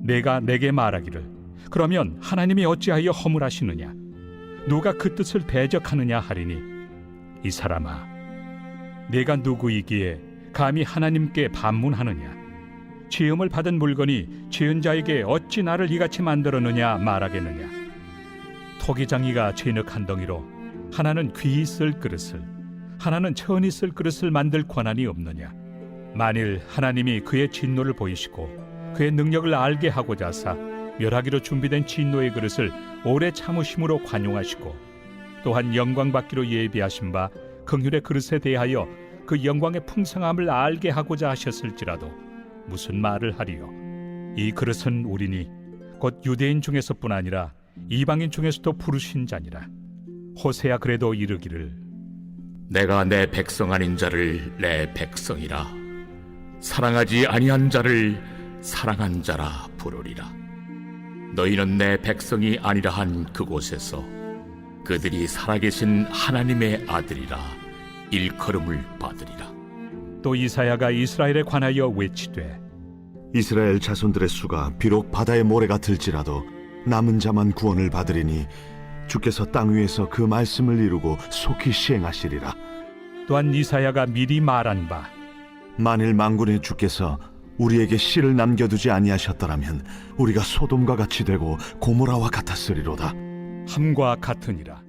내가 내게 말하기를 그러면 하나님이 어찌하여 허물하시느냐 누가 그 뜻을 대적하느냐 하리니 이 사람아 내가 누구이기에 감히 하나님께 반문하느냐 지음을 받은 물건이 지은 자에게 어찌 나를 이같이 만들었느냐 말하겠느냐 토기장이가 진흙 한 덩이로 하나는 귀히 쓸 그릇을 하나는 천히 쓸 그릇을 만들 권한이 없느냐 만일 하나님이 그의 진노를 보이시고 그의 능력을 알게 하고자 하사 멸하기로 준비된 진노의 그릇을 오래 참으심으로 관용하시고 또한 영광 받기로 예비하신 바 긍휼의 그릇에 대하여 그 영광의 풍성함을 알게 하고자 하셨을지라도 무슨 말을 하리요 이 그릇은 우리니 곧 유대인 중에서뿐 아니라 이방인 중에서도 부르신 자니라 호세야 그래도 이르기를 내가 내 백성 아닌 자를 내 백성이라 사랑하지 아니한 자를 사랑한 자라 부르리라 너희는 내 백성이 아니라 한 그곳에서 그들이 살아계신 하나님의 아들이라 일컬음을 받으리라 또 이사야가 이스라엘에 관하여 외치되 이스라엘 자손들의 수가 비록 바다의 모래가 들지라도 남은 자만 구원을 받으리니 주께서 땅 위에서 그 말씀을 이루고 속히 시행하시리라. 또한 이사야가 미리 말한 바 만일 만군의 주께서 우리에게 씨를 남겨두지 아니하셨더라면 우리가 소돔과 같이 되고 고모라와 같았으리로다. 함과 같으니라.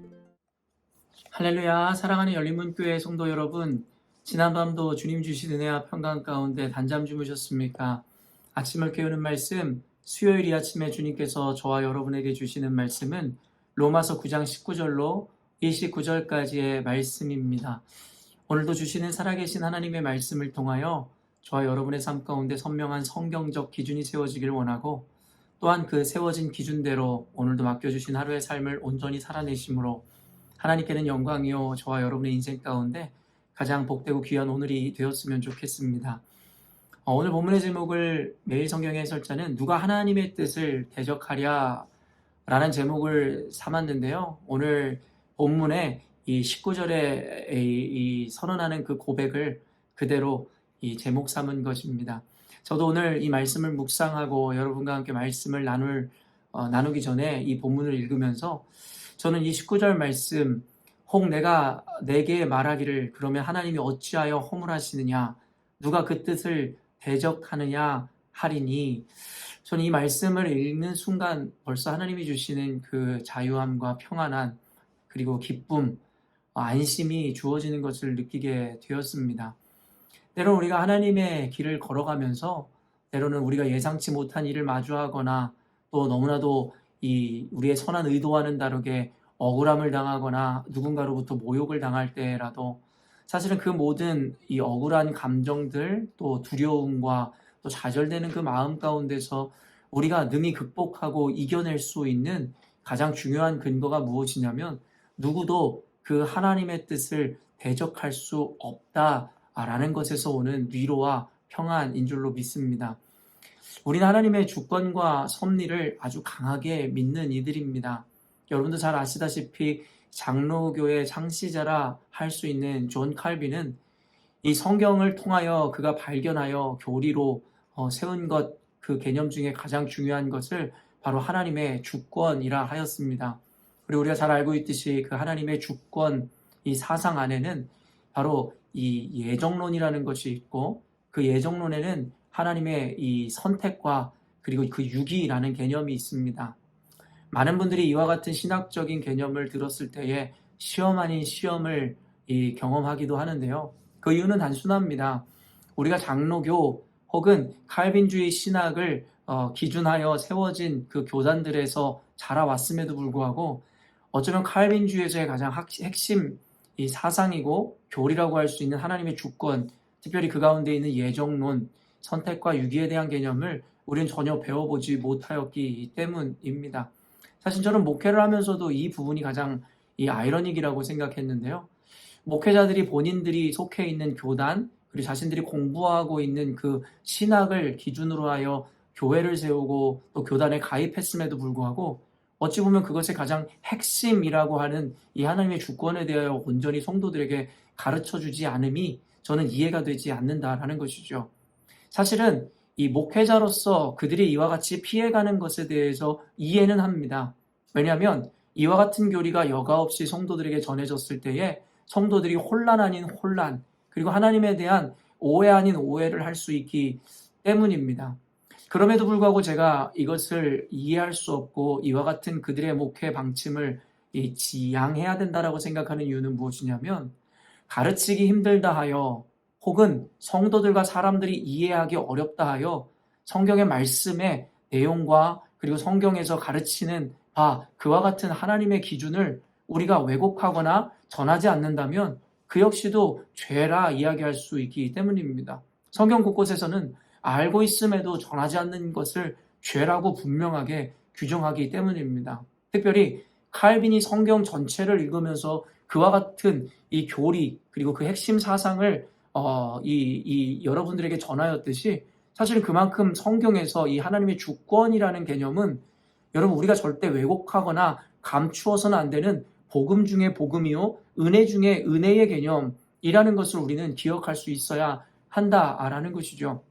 할렐루야. 사랑하는 열린문교회 성도 여러분, 지난밤도 주님 주신 은혜와 평강 가운데 단잠 주무셨습니까? 아침을 깨우는 말씀, 수요일 이 아침에 주님께서 저와 여러분에게 주시는 말씀은 로마서 9장 19절로 29절까지의 말씀입니다. 오늘도 주시는 살아계신 하나님의 말씀을 통하여 저와 여러분의 삶 가운데 선명한 성경적 기준이 세워지길 원하고 또한 그 세워진 기준대로 오늘도 맡겨주신 하루의 삶을 온전히 살아내심으로 하나님께는 영광이요 저와 여러분의 인생 가운데 가장 복되고 귀한 오늘이 되었으면 좋겠습니다. 오늘 본문의 제목을 매일 성경의 해설자는 누가 하나님의 뜻을 대적하랴 라는 제목을 삼았는데요. 오늘 본문의 이 19절에 이 선언하는 그 고백을 그대로 이 제목 삼은 것입니다. 저도 오늘 이 말씀을 묵상하고 여러분과 함께 말씀을 나누기 전에 이 본문을 읽으면서 저는 이 19절 말씀 혹 내가 내게 말하기를 그러면 하나님이 어찌하여 허물하시느냐 누가 그 뜻을 대적하느냐 하리니 저는 이 말씀을 읽는 순간 벌써 하나님이 주시는 그 자유함과 평안함 그리고 기쁨, 안심이 주어지는 것을 느끼게 되었습니다. 때로는 우리가 하나님의 길을 걸어가면서 때로는 우리가 예상치 못한 일을 마주하거나 또 너무나도 우리의 선한 의도와는 다르게 억울함을 당하거나 누군가로부터 모욕을 당할 때라도 사실은 그 모든 이 억울한 감정들 또 두려움과 또 좌절되는 그 마음 가운데서 우리가 능히 극복하고 이겨낼 수 있는 가장 중요한 근거가 무엇이냐면 누구도 그 하나님의 뜻을 대적할 수 없다라는 것에서 오는 위로와 평안인 줄로 믿습니다. 우리는 하나님의 주권과 섭리를 아주 강하게 믿는 이들입니다. 여러분도 잘 아시다시피 장로교의 창시자라 할 수 있는 존 칼빈은 이 성경을 통하여 그가 발견하여 교리로 세운 것, 그 개념 중에 가장 중요한 것을 바로 하나님의 주권이라 하였습니다. 그리고 우리가 잘 알고 있듯이 그 하나님의 주권, 이 사상 안에는 바로 이 예정론이라는 것이 있고 그 예정론에는 하나님의 이 선택과 그리고 그 유기라는 개념이 있습니다. 많은 분들이 이와 같은 신학적인 개념을 들었을 때에 시험 아닌 시험을 경험하기도 하는데요. 그 이유는 단순합니다. 우리가 장로교 혹은 칼빈주의 신학을 기준하여 세워진 그 교단들에서 자라왔음에도 불구하고 어쩌면 칼빈주의에서의 가장 핵심 이 사상이고 교리라고 할 수 있는 하나님의 주권, 특별히 그 가운데 있는 예정론, 선택과 유기에 대한 개념을 우리는 전혀 배워보지 못하였기 때문입니다. 사실 저는 목회를 하면서도 이 부분이 가장 아이러닉이라고 생각했는데요. 목회자들이 본인들이 속해 있는 교단, 그리고 자신들이 공부하고 있는 그 신학을 기준으로 하여 교회를 세우고 또 교단에 가입했음에도 불구하고 어찌 보면 그것의 가장 핵심이라고 하는 이 하나님의 주권에 대하여 온전히 성도들에게 가르쳐주지 않음이 저는 이해가 되지 않는다라는 것이죠. 사실은 이 목회자로서 그들이 이와 같이 피해가는 것에 대해서 이해는 합니다. 왜냐하면 이와 같은 교리가 여과 없이 성도들에게 전해졌을 때에 성도들이 혼란 아닌 혼란, 그리고 하나님에 대한 오해 아닌 오해를 할 수 있기 때문입니다. 그럼에도 불구하고 제가 이것을 이해할 수 없고 이와 같은 그들의 목회 방침을 지양해야 된다라고 생각하는 이유는 무엇이냐면, 가르치기 힘들다 하여 혹은 성도들과 사람들이 이해하기 어렵다 하여 성경의 말씀의 내용과 그리고 성경에서 가르치는 그와 같은 하나님의 기준을 우리가 왜곡하거나 전하지 않는다면 그 역시도 죄라 이야기할 수 있기 때문입니다. 성경 곳곳에서는 알고 있음에도 전하지 않는 것을 죄라고 분명하게 규정하기 때문입니다. 특별히 칼빈이 성경 전체를 읽으면서 그와 같은 이 교리 그리고 그 핵심 사상을 여러분들에게 전하였듯이, 사실은 그만큼 성경에서 이 하나님의 주권이라는 개념은 여러분 우리가 절대 왜곡하거나 감추어서는 안 되는 복음 중에 복음이요 은혜 중에 은혜의 개념이라는 것을 우리는 기억할 수 있어야 한다라는 것이죠.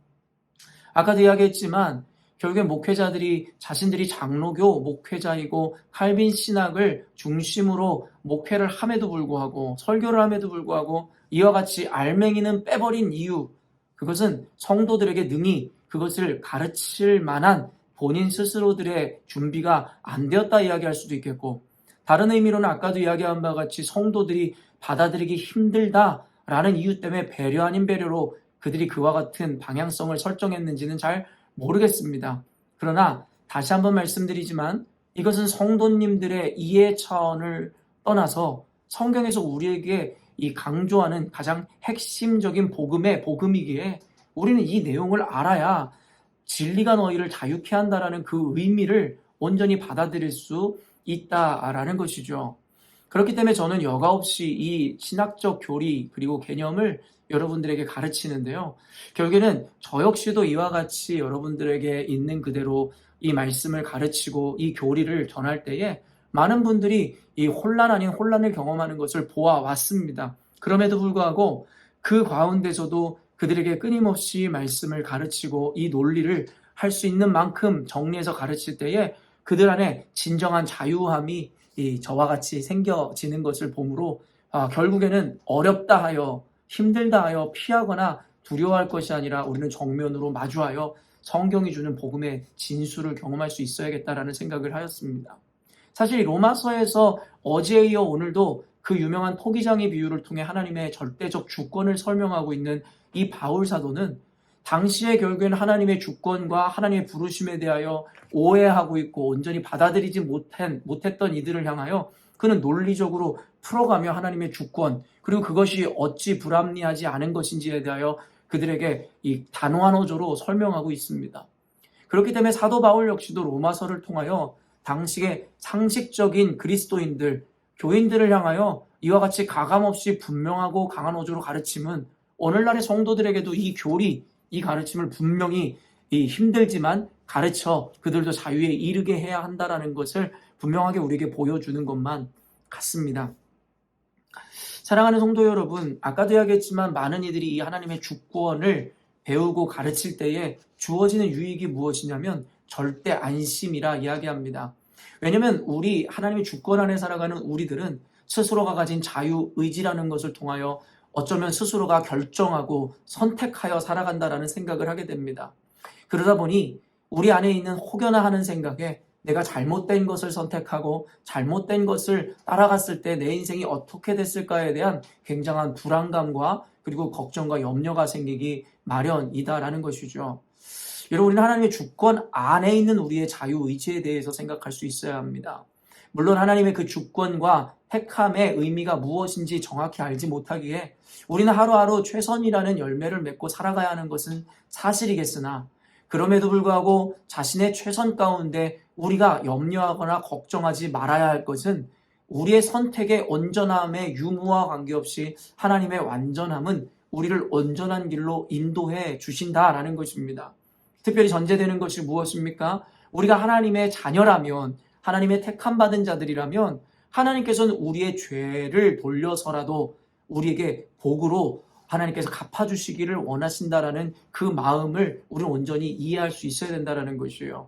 아까도 이야기했지만 결국엔 목회자들이 자신들이 장로교 목회자이고 칼빈 신학을 중심으로 목회를 함에도 불구하고 설교를 함에도 불구하고 이와 같이 알맹이는 빼버린 이유, 그것은 성도들에게 능히 그것을 가르칠 만한 본인 스스로들의 준비가 안 되었다 이야기할 수도 있겠고, 다른 의미로는 아까도 이야기한 바와 같이 성도들이 받아들이기 힘들다라는 이유 때문에 배려 아닌 배려로 그들이 그와 같은 방향성을 설정했는지는 잘 모르겠습니다. 그러나 다시 한번 말씀드리지만 이것은 성도님들의 이해 차원을 떠나서 성경에서 우리에게 이 강조하는 가장 핵심적인 복음의 복음이기에 우리는 이 내용을 알아야 진리가 너희를 자유케 한다라는 그 의미를 온전히 받아들일 수 있다라는 것이죠. 그렇기 때문에 저는 여과 없이 이 신학적 교리 그리고 개념을 여러분들에게 가르치는데요. 결국에는 저 역시도 이와 같이 여러분들에게 있는 그대로 이 말씀을 가르치고 이 교리를 전할 때에 많은 분들이 이 혼란 아닌 혼란을 경험하는 것을 보아왔습니다. 그럼에도 불구하고 그 가운데서도 그들에게 끊임없이 말씀을 가르치고 이 논리를 할 수 있는 만큼 정리해서 가르칠 때에 그들 안에 진정한 자유함이 저와 같이 생겨지는 것을 보므로 결국에는 어렵다 하여 힘들다 하여 피하거나 두려워할 것이 아니라 우리는 정면으로 마주하여 성경이 주는 복음의 진수를 경험할 수 있어야겠다라는 생각을 하였습니다. 사실 로마서에서 어제에 이어 오늘도 그 유명한 토기장의 비유를 통해 하나님의 절대적 주권을 설명하고 있는 이 바울 사도는 당시에 결국에는 하나님의 주권과 하나님의 부르심에 대하여 오해하고 있고 온전히 받아들이지 못했던 이들을 향하여 그는 논리적으로 풀어가며 하나님의 주권 그리고 그것이 어찌 불합리하지 않은 것인지에 대하여 그들에게 이 단호한 어조로 설명하고 있습니다. 그렇기 때문에 사도 바울 역시도 로마서를 통하여 당시의 상식적인 그리스도인들, 교인들을 향하여 이와 같이 가감없이 분명하고 강한 어조로 가르침은 오늘날의 성도들에게도 이 교리, 이 가르침을 분명히 힘들지만 가르쳐 그들도 자유에 이르게 해야 한다는 것을 분명하게 우리에게 보여주는 것만 같습니다. 사랑하는 성도 여러분, 아까도 이야기했지만 많은 이들이 이 하나님의 주권을 배우고 가르칠 때에 주어지는 유익이 무엇이냐면 절대 안심이라 이야기합니다. 왜냐하면 우리 하나님의 주권 안에 살아가는 우리들은 스스로가 가진 자유의지라는 것을 통하여 어쩌면 스스로가 결정하고 선택하여 살아간다라는 생각을 하게 됩니다. 그러다 보니 우리 안에 있는 혹여나 하는 생각에 내가 잘못된 것을 선택하고 잘못된 것을 따라갔을 때 내 인생이 어떻게 됐을까에 대한 굉장한 불안감과 그리고 걱정과 염려가 생기기 마련이다라는 것이죠. 여러분, 우리는 하나님의 주권 안에 있는 우리의 자유의지에 대해서 생각할 수 있어야 합니다. 물론 하나님의 그 주권과 택함의 의미가 무엇인지 정확히 알지 못하기에 우리는 하루하루 최선이라는 열매를 맺고 살아가야 하는 것은 사실이겠으나 그럼에도 불구하고 자신의 최선 가운데 우리가 염려하거나 걱정하지 말아야 할 것은 우리의 선택의 온전함의 유무와 관계없이 하나님의 완전함은 우리를 온전한 길로 인도해 주신다라는 것입니다. 특별히 전제되는 것이 무엇입니까? 우리가 하나님의 자녀라면, 하나님의 택함받은 자들이라면 하나님께서는 우리의 죄를 돌려서라도 우리에게 복으로 하나님께서 갚아주시기를 원하신다라는 그 마음을 우리는 온전히 이해할 수 있어야 된다라는 것이에요.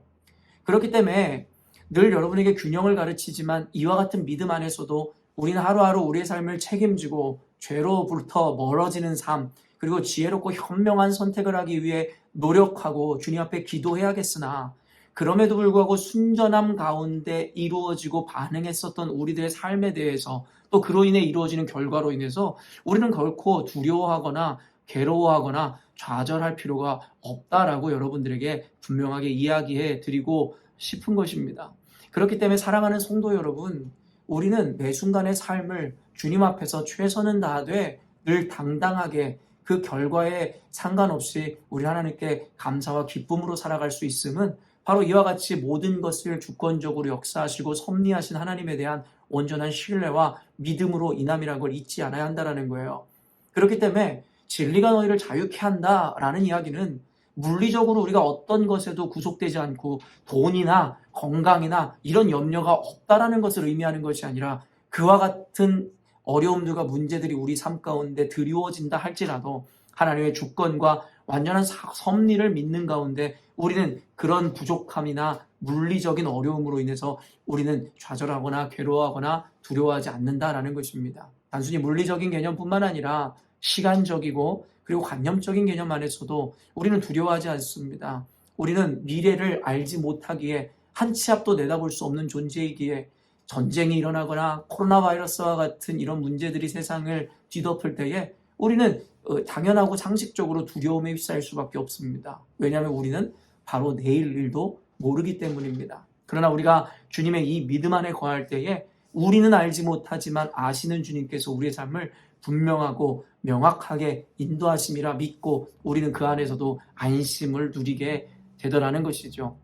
그렇기 때문에 늘 여러분에게 균형을 가르치지만 이와 같은 믿음 안에서도 우리는 하루하루 우리의 삶을 책임지고 죄로부터 멀어지는 삶, 그리고 지혜롭고 현명한 선택을 하기 위해 노력하고 주님 앞에 기도해야겠으나, 그럼에도 불구하고 순전함 가운데 이루어지고 반응했었던 우리들의 삶에 대해서, 또 그로 인해 이루어지는 결과로 인해서 우리는 결코 두려워하거나 괴로워하거나 좌절할 필요가 없다라고 여러분들에게 분명하게 이야기해 드리고 싶은 것입니다. 그렇기 때문에 사랑하는 성도 여러분, 우리는 매 순간의 삶을 주님 앞에서 최선을 다하되 늘 당당하게 그 결과에 상관없이 우리 하나님께 감사와 기쁨으로 살아갈 수 있음은 바로 이와 같이 모든 것을 주권적으로 역사하시고 섭리하신 하나님에 대한 온전한 신뢰와 믿음으로 인함이라는 걸 잊지 않아야 한다는 거예요. 그렇기 때문에 진리가 너희를 자유케 한다라는 이야기는 물리적으로 우리가 어떤 것에도 구속되지 않고 돈이나 건강이나 이런 염려가 없다라는 것을 의미하는 것이 아니라, 그와 같은 어려움들과 문제들이 우리 삶 가운데 드리워진다 할지라도 하나님의 주권과 완전한 섭리를 믿는 가운데 우리는 그런 부족함이나 물리적인 어려움으로 인해서 우리는 좌절하거나 괴로워하거나 두려워하지 않는다라는 것입니다. 단순히 물리적인 개념뿐만 아니라 시간적이고 그리고 관념적인 개념 안에서도 우리는 두려워하지 않습니다. 우리는 미래를 알지 못하기에 한 치 앞도 내다볼 수 없는 존재이기에 전쟁이 일어나거나 코로나 바이러스와 같은 이런 문제들이 세상을 뒤덮을 때에 우리는 당연하고 상식적으로 두려움에 휩싸일 수밖에 없습니다. 왜냐하면 우리는 바로 내일 일도 모르기 때문입니다. 그러나 우리가 주님의 이 믿음 안에 거할 때에 우리는 알지 못하지만 아시는 주님께서 우리의 삶을 분명하고 명확하게 인도하심이라 믿고 우리는 그 안에서도 안심을 누리게 되더라는 것이죠.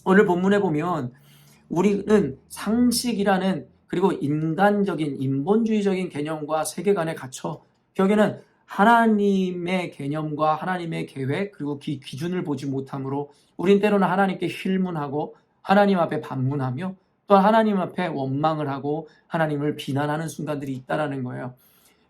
오늘 본문에 보면 우리는 상식이라는, 그리고 인간적인 인본주의적인 개념과 세계관에 갇혀 결국에는 하나님의 개념과 하나님의 계획 그리고 기준을 보지 못하므로 우린 때로는 하나님께 힐문하고 하나님 앞에 반문하며 또 하나님 앞에 원망을 하고 하나님을 비난하는 순간들이 있다라는 거예요.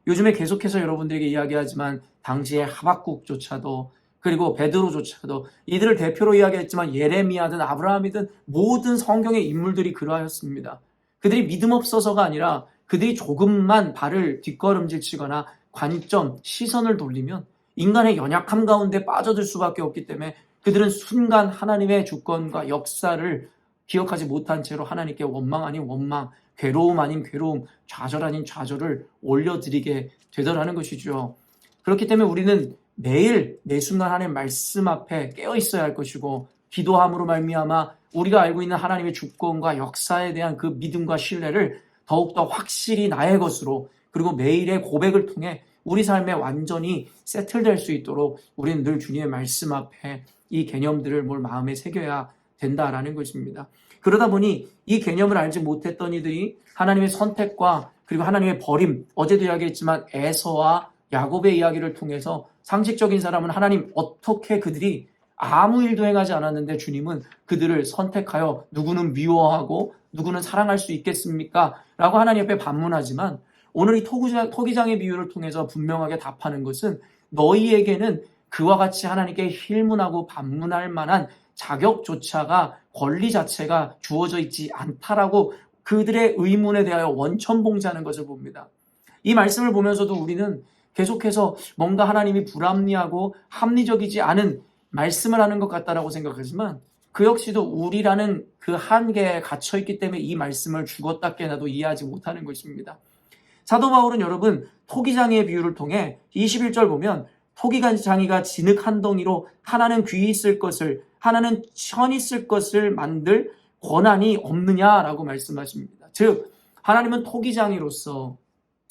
요즘에 계속해서 여러분들에게 이야기하지만 당시의 하박국조차도, 그리고 베드로조차도, 이들을 대표로 이야기했지만 예레미야든 아브라함이든 모든 성경의 인물들이 그러하였습니다. 그들이 믿음 없어서가 아니라 그들이 조금만 발을 뒷걸음질 치거나 관점, 시선을 돌리면 인간의 연약함 가운데 빠져들 수밖에 없기 때문에 그들은 순간 하나님의 주권과 역사를 기억하지 못한 채로 하나님께 원망 아닌 원망, 괴로움 아닌 괴로움, 좌절 아닌 좌절을 올려드리게 되더라는 것이죠. 그렇기 때문에 우리는 매일 매 순간 하나님의 말씀 앞에 깨어 있어야 할 것이고, 기도함으로 말미암아 우리가 알고 있는 하나님의 주권과 역사에 대한 그 믿음과 신뢰를 더욱더 확실히 나의 것으로, 그리고 매일의 고백을 통해 우리 삶에 완전히 세틀될 수 있도록 우리는 늘 주님의 말씀 앞에 이 개념들을 마음에 새겨야 된다라는 것입니다. 그러다 보니 이 개념을 알지 못했던 이들이 하나님의 선택과 그리고 하나님의 버림, 어제도 이야기했지만 에서와 야곱의 이야기를 통해서 상식적인 사람은 하나님 어떻게 그들이 아무 일도 행하지 않았는데 주님은 그들을 선택하여 누구는 미워하고 누구는 사랑할 수 있겠습니까? 라고 하나님 앞에 반문하지만 오늘 이 토기장의 비유를 통해서 분명하게 답하는 것은 너희에게는 그와 같이 하나님께 힐문하고 반문할 만한 자격조차가, 권리 자체가 주어져 있지 않다라고 그들의 의문에 대하여 원천봉지하는 것을 봅니다. 이 말씀을 보면서도 우리는 계속해서 뭔가 하나님이 불합리하고 합리적이지 않은 말씀을 하는 것 같다라고 생각하지만 그 역시도 우리라는 그 한계에 갇혀있기 때문에 이 말씀을 죽었다 깨나도 이해하지 못하는 것입니다. 사도 바울은 여러분 토기장이의 비유를 통해 21절 보면 토기장이가 진흙 한 덩이로 하나는 귀 있을 것을 하나는 천 있을 것을 만들 권한이 없느냐라고 말씀하십니다. 즉 하나님은 토기장이로서,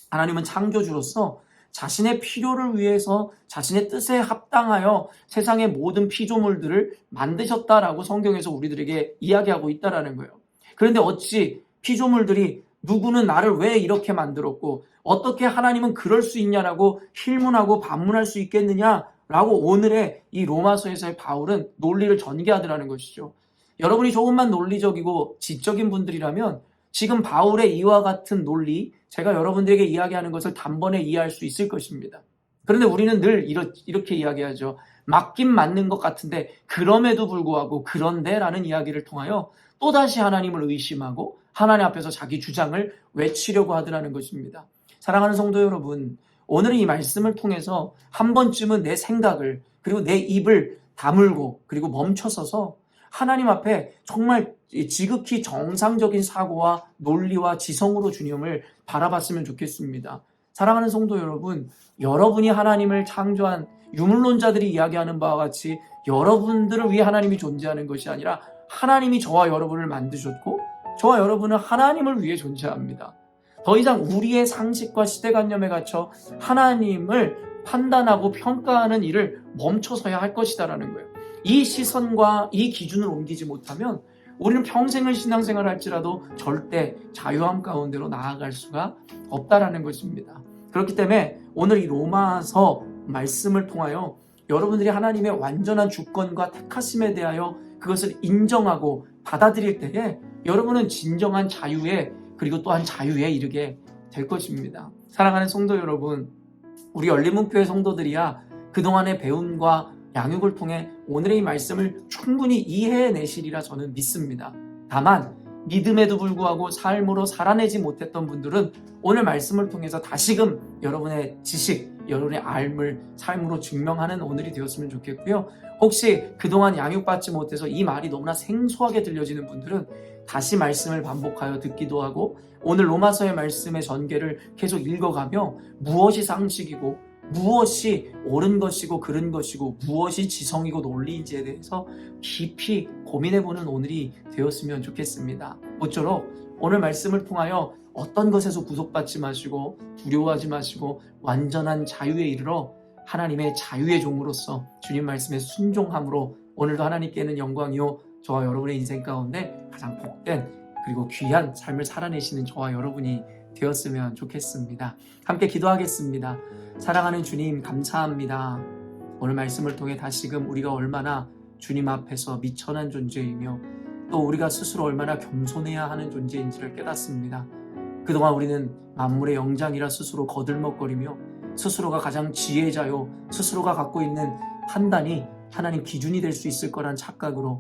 하나님은 창조주로서 자신의 필요를 위해서 자신의 뜻에 합당하여 세상의 모든 피조물들을 만드셨다라고 성경에서 우리들에게 이야기하고 있다라는 거예요. 그런데 어찌 피조물들이 누구는 나를 왜 이렇게 만들었고 어떻게 하나님은 그럴 수 있냐라고 힐문하고 반문할 수 있겠느냐라고 오늘의 이 로마서에서의 바울은 논리를 전개하더라는 것이죠. 여러분이 조금만 논리적이고 지적인 분들이라면 지금 바울의 이와 같은 논리, 제가 여러분들에게 이야기하는 것을 단번에 이해할 수 있을 것입니다. 그런데 우리는 늘 이렇게 이야기하죠. 맞긴 맞는 것 같은데 그럼에도 불구하고 그런데라는 이야기를 통하여 또다시 하나님을 의심하고 하나님 앞에서 자기 주장을 외치려고 하더라는 것입니다. 사랑하는 성도 여러분, 오늘은 이 말씀을 통해서 한 번쯤은 내 생각을 그리고 내 입을 다물고 그리고 멈춰서서 하나님 앞에 정말 지극히 정상적인 사고와 논리와 지성으로 주님을 바라봤으면 좋겠습니다. 사랑하는 성도 여러분, 여러분이 하나님을 창조한 유물론자들이 이야기하는 바와 같이 여러분들을 위해 하나님이 존재하는 것이 아니라 하나님이 저와 여러분을 만드셨고 저와 여러분은 하나님을 위해 존재합니다. 더 이상 우리의 상식과 시대관념에 갇혀 하나님을 판단하고 평가하는 일을 멈춰서야 할 것이다라는 거예요. 이 시선과 이 기준을 옮기지 못하면 우리는 평생을 신앙생활을 할지라도 절대 자유함 가운데로 나아갈 수가 없다라는 것입니다. 그렇기 때문에 오늘 이 로마서 말씀을 통하여 여러분들이 하나님의 완전한 주권과 택하심에 대하여 그것을 인정하고 받아들일 때에 여러분은 진정한 자유에 그리고 또한 자유에 이르게 될 것입니다. 사랑하는 성도 여러분, 우리 열린문교회 성도들이야 그동안의 배움과 양육을 통해 오늘의 이 말씀을 충분히 이해해내시리라 저는 믿습니다. 다만 믿음에도 불구하고 삶으로 살아내지 못했던 분들은 오늘 말씀을 통해서 다시금 여러분의 지식, 여러분의 알을 삶으로 증명하는 오늘이 되었으면 좋겠고요. 혹시 그동안 양육받지 못해서 이 말이 너무나 생소하게 들려지는 분들은 다시 말씀을 반복하여 듣기도 하고 오늘 로마서의 말씀의 전개를 계속 읽어가며 무엇이 상식이고 무엇이 옳은 것이고 그른 것이고 무엇이 지성이고 논리인지에 대해서 깊이 고민해보는 오늘이 되었으면 좋겠습니다. 모쪼록 오늘 말씀을 통하여 어떤 것에서 구속받지 마시고 두려워하지 마시고 완전한 자유에 이르러 하나님의 자유의 종으로서 주님 말씀에 순종함으로 오늘도 하나님께는 영광이요 저와 여러분의 인생 가운데 가장 복된 그리고 귀한 삶을 살아내시는 저와 여러분이 되었으면 좋겠습니다. 함께 기도하겠습니다. 사랑하는 주님 감사합니다. 오늘 말씀을 통해 다시금 우리가 얼마나 주님 앞에서 미천한 존재이며 또 우리가 스스로 얼마나 겸손해야 하는 존재인지를 깨닫습니다. 그동안 우리는 만물의 영장이라 스스로 거들먹거리며 스스로가 가장 지혜자요 스스로가 갖고 있는 판단이 하나님 기준이 될 수 있을 거란 착각으로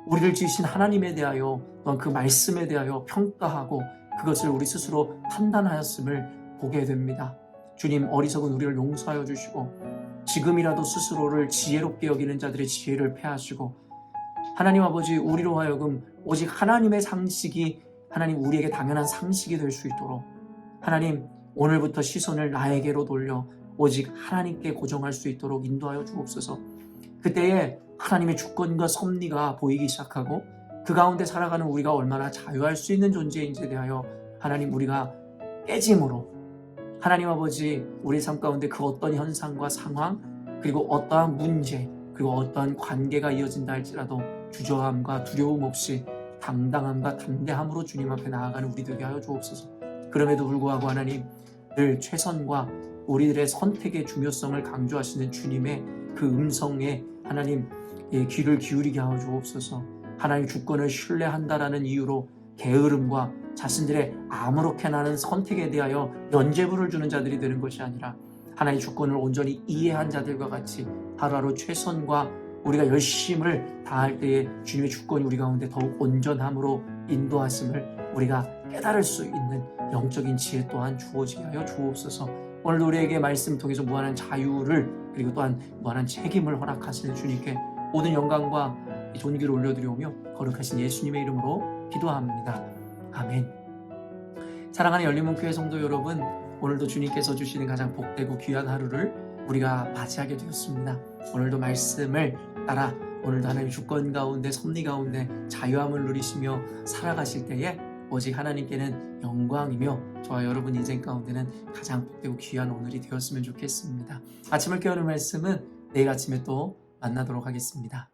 우리를 지으신 하나님에 대하여 또한 그 말씀에 대하여 평가하고 그것을 우리 스스로 판단하였음을 보게 됩니다. 주님 어리석은 우리를 용서하여 주시고 지금이라도 스스로를 지혜롭게 여기는 자들의 지혜를 폐하시고 하나님 아버지 우리로 하여금 오직 하나님의 상식이 하나님 우리에게 당연한 상식이 될 수 있도록 하나님 오늘부터 시선을 나에게로 돌려 오직 하나님께 고정할 수 있도록 인도하여 주옵소서. 그때에 하나님의 주권과 섭리가 보이기 시작하고 그 가운데 살아가는 우리가 얼마나 자유할 수 있는 존재인지에 대하여 하나님 우리가 깨짐으로 하나님 아버지 우리 삶 가운데 그 어떤 현상과 상황 그리고 어떠한 문제 그리고 어떠한 관계가 이어진다 할지라도 주저함과 두려움 없이 당당함과 담대함으로 주님 앞에 나아가는 우리 되게 하여 주옵소서. 그럼에도 불구하고 하나님 늘 최선과 우리들의 선택의 중요성을 강조하시는 주님의 그 음성에 하나님 귀를 기울이게 하여 주옵소서. 하나님 주권을 신뢰한다라는 이유로 게으름과 자신들의 아무렇게나 하는 선택에 대하여 면죄부를 주는 자들이 되는 것이 아니라 하나님의 주권을 온전히 이해한 자들과 같이 하루하루 최선과 우리가 열심을 다할 때에 주님의 주권이 우리 가운데 더욱 온전함으로 인도하심을 우리가 깨달을 수 있는 영적인 지혜 또한 주어지게 하여 주옵소서. 오늘 우리에게 말씀 통해서 무한한 자유를 그리고 또한 무한한 책임을 허락하시는 주님께 모든 영광과 존귀를 올려드리오며 거룩하신 예수님의 이름으로 기도합니다. 아멘. 사랑하는 열린문교회 성도 여러분, 오늘도 주님께서 주시는 가장 복되고 귀한 하루를 우리가 맞이하게 되었습니다. 오늘도 말씀을 따라 오늘도 하나님의 주권 가운데 섭리 가운데 자유함을 누리시며 살아가실 때에 오직 하나님께는 영광이며 저와 여러분 인생 가운데는 가장 복되고 귀한 오늘이 되었으면 좋겠습니다. 아침을 깨우는 말씀은 내일 아침에 또 만나도록 하겠습니다.